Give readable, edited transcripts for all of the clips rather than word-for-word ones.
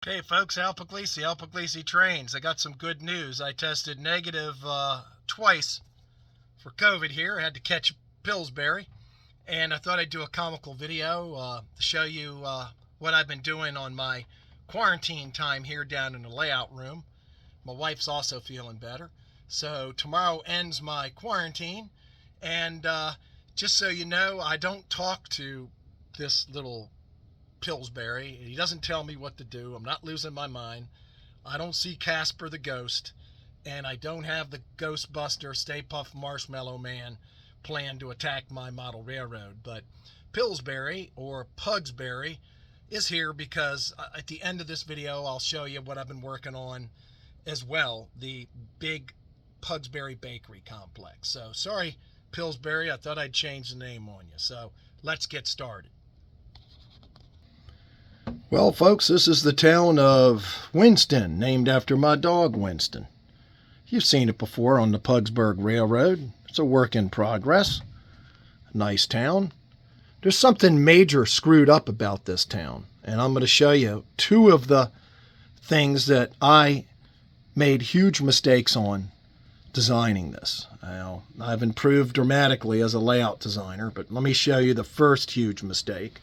Hey folks, Al Puglisi Trains. I got some good news. I tested negative twice for COVID here. I had to catch Pillsbury, and I thought I'd do a comical video to show you what I've been doing on my quarantine time here down in the layout room. My wife's also feeling better. So tomorrow ends my quarantine, and just so you know, I don't talk to this little Pillsbury. He doesn't tell me what to do. I'm not losing my mind. I don't see Casper the Ghost, and I don't have the Ghostbuster Stay Puft Marshmallow Man plan to attack my model railroad. But Pillsbury, or Pugsbury, is here because at the end of this video, I'll show you what I've been working on as well, the big Pugsbury Bakery complex. So sorry, Pillsbury, I thought I'd change the name on you. So let's get started. Well, folks, this is the town of Winston, named after my dog, Winston. You've seen it before on the Pugsburg Railroad. It's a work in progress. Nice town. There's something major screwed up about this town, and I'm going to show you two of the things that I made huge mistakes on designing this. Now, I've improved dramatically as a layout designer, but let me show you the first huge mistake.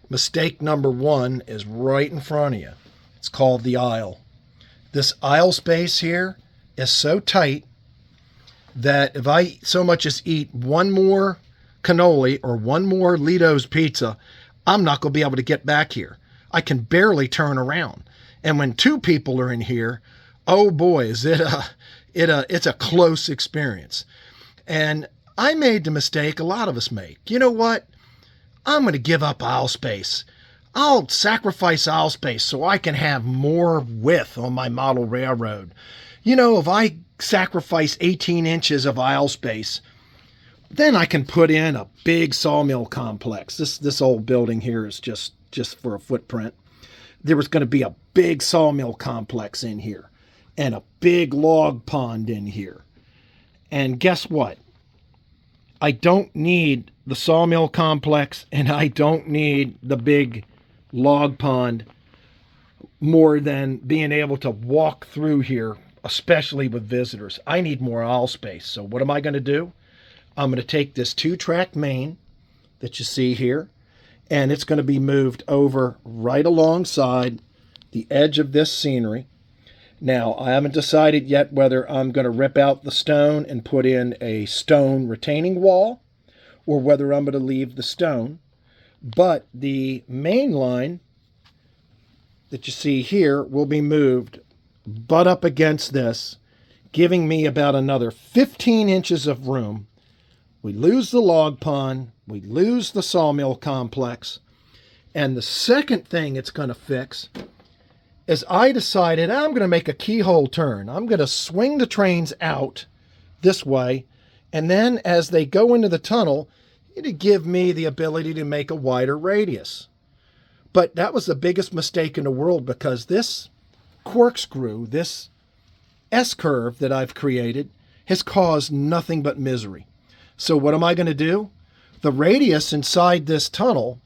Mistake number one is right in front of you. It's called the aisle. This aisle space here is so tight that if I so much as eat one more cannoli or one more Lido's pizza, I'm not going to be able to get back here. I can barely turn around. And when two people are in here, oh boy, is it's a close experience. And I made the mistake a lot of us make. You know what? I'm going to give up aisle space. I'll sacrifice aisle space so I can have more width on my model railroad. You know, if I sacrifice 18 inches of aisle space, then I can put in a big sawmill complex. This old building here is just for a footprint. There was going to be a big sawmill complex in here and a big log pond in here. And guess what? I don't need the sawmill complex, and I don't need the big log pond more than being able to walk through here, especially with visitors. I need more aisle space. So what am I going to do? I'm going to take this 2-track main that you see here, and it's going to be moved over right alongside the edge of this scenery. Now, I haven't decided yet whether I'm going to rip out the stone and put in a stone retaining wall or whether I'm going to leave the stone. But the main line that you see here will be moved butt up against this, giving me about another 15 inches of room. We lose the log pond, we lose the sawmill complex, and the second thing it's going to fix is I decided I'm going to make a keyhole turn. I'm going to swing the trains out this way, and then as they go into the tunnel, it'd give me the ability to make a wider radius. But that was the biggest mistake in the world because this corkscrew, this S-curve that I've created, has caused nothing but misery. So what am I going to do? The radius inside this tunnel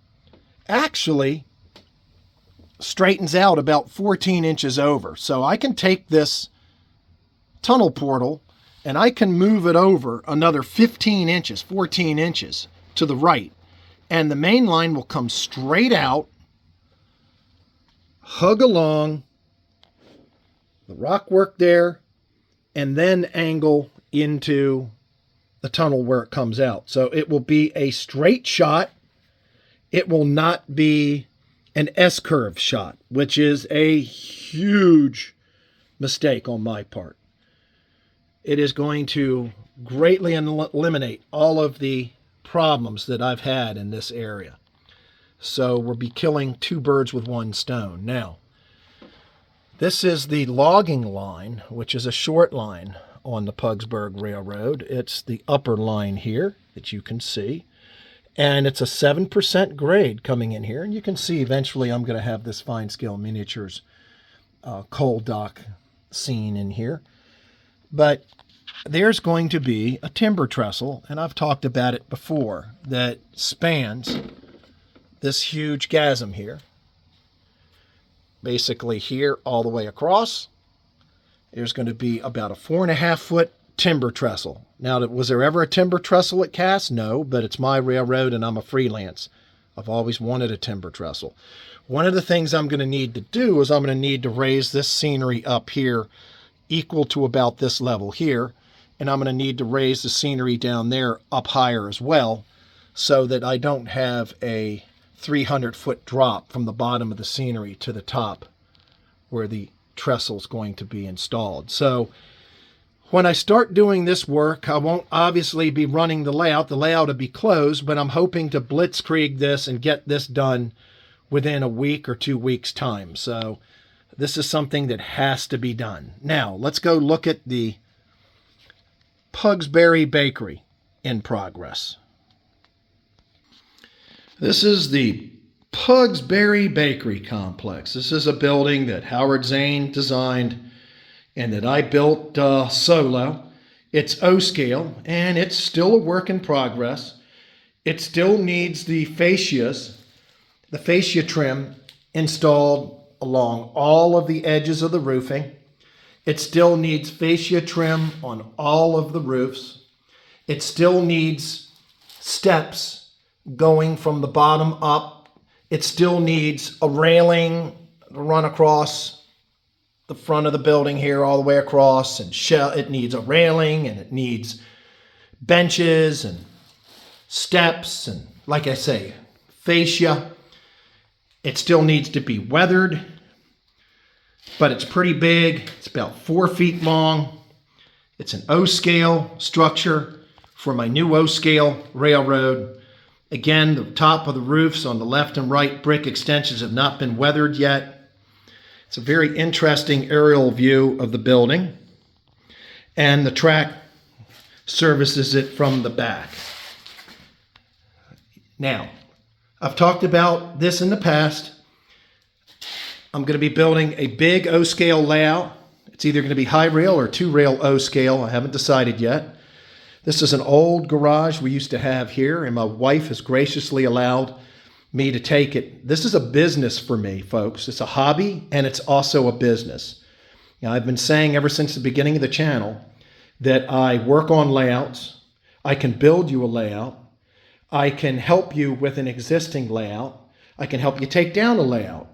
actually straightens out about 14 inches over. So I can take this tunnel portal and I can move it over another 15 inches, 14 inches to the right. And the main line will come straight out, hug along the rock work there, and then angle into the tunnel where it comes out. So it will be a straight shot. It will not be an S-curve shot, which is a huge mistake on my part. It is going to greatly eliminate all of the problems that I've had in this area. So we'll be killing two birds with one stone. Now, this is the logging line, which is a short line on the Pugsburg Railroad. It's the upper line here that you can see. And it's a 7% grade coming in here. And you can see eventually I'm going to have this fine scale miniatures coal dock scene in here. But there's going to be a timber trestle, and I've talked about it before, that spans this huge chasm here. basically here all the way across. There's going to be about a 4.5-foot timber trestle. Now, was there ever a timber trestle at Cass? No, but it's my railroad and I'm a freelance. I've always wanted a timber trestle. One of the things I'm going to need to do is I'm going to need to raise this scenery up here equal to about this level here. And I'm going to need to raise the scenery down there up higher as well, so that I don't have a 300-foot drop from the bottom of the scenery to the top where the trestle is going to be installed. So when I start doing this work, I won't obviously be running the layout. The layout will be closed, but I'm hoping to blitzkrieg this and get this done within a week or 2 weeks' time. So this is something that has to be done. Now, let's go look at the Pugsbury Bakery in progress. This is the Pugsbury Bakery Complex. This is a building that Howard Zane designed and that I built solo. It's O-scale, and it's still a work in progress. It still needs the fascia trim installed along all of the edges of the roofing. It still needs fascia trim on all of the roofs. It still needs steps going from the bottom up. It still needs a railing to run across the front of the building here all the way across, and it needs a railing, and it needs benches and steps, and like I say, fascia. It still needs to be weathered, but it's pretty big. It's about 4 feet long. It's an O-scale structure for my new O-scale railroad. Again, the top of the roofs on the left and right brick extensions have not been weathered yet. It's a very interesting aerial view of the building, and the track services it from the back. Now, I've talked about this in the past. I'm going to be building a big O-scale layout. It's either going to be high rail or 2-rail O-scale. I haven't decided yet. This is an old garage we used to have here, and my wife has graciously allowed me to take it. This is a business for me, folks. It's a hobby, and it's also a business. Now, I've been saying ever since the beginning of the channel that I work on layouts. I can build you a layout. I can help you with an existing layout. I can help you take down a layout.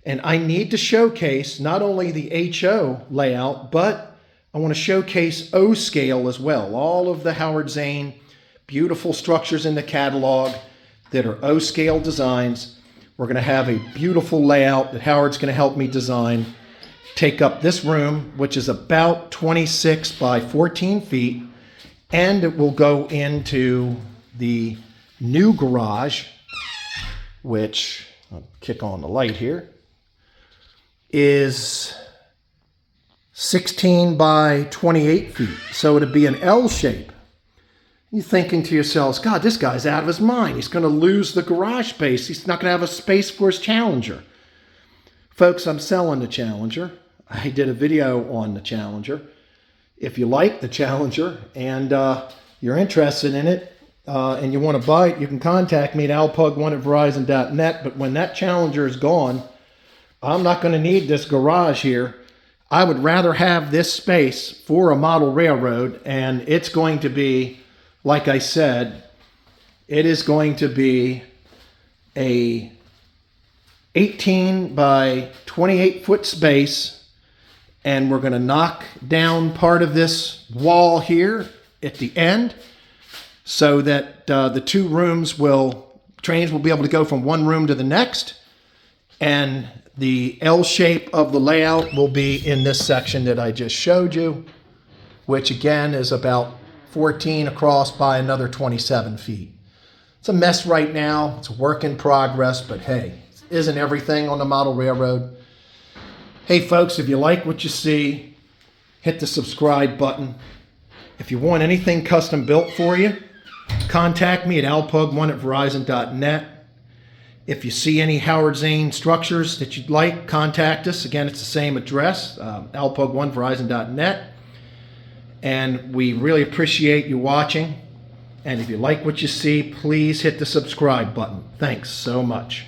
And I need to showcase not only the HO layout, but I want to showcase O-scale as well. All of the Howard Zane beautiful structures in the catalog that are O-scale designs. We're going to have a beautiful layout that Howard's going to help me design. Take up this room, which is about 26 by 14 feet, and it will go into the new garage, which, I'll kick on the light here, is 16 by 28 feet. So it'd be an L shape. You're thinking to yourselves, God, this guy's out of his mind. He's going to lose the garage space. He's not going to have a space for his Challenger. Folks, I'm selling the Challenger. I did a video on the Challenger. If you like the Challenger and you're interested in it and you want to buy it, you can contact me at alpug1@verizon.net. But when that Challenger is gone, I'm not going to need this garage here. I would rather have this space for a model railroad, and it's going to be, like I said, it is going to be a 18 by 28 foot space, and we're going to knock down part of this wall here at the end so that the two rooms trains will be able to go from one room to the next, and the L shape of the layout will be in this section that I just showed you, which again is about 14 across by another 27 feet. It's a mess right now. It's a work in progress, but hey, isn't everything on the model railroad? Hey folks, if you like what you see, hit the subscribe button. If you want anything custom built for you, contact me at alpug1@verizon.net. If you see any Howard Zane structures that you'd like, contact us. Again, it's the same address, alpug1@verizon.net. And we really appreciate you watching. And if you like what you see, please hit the subscribe button. Thanks so much.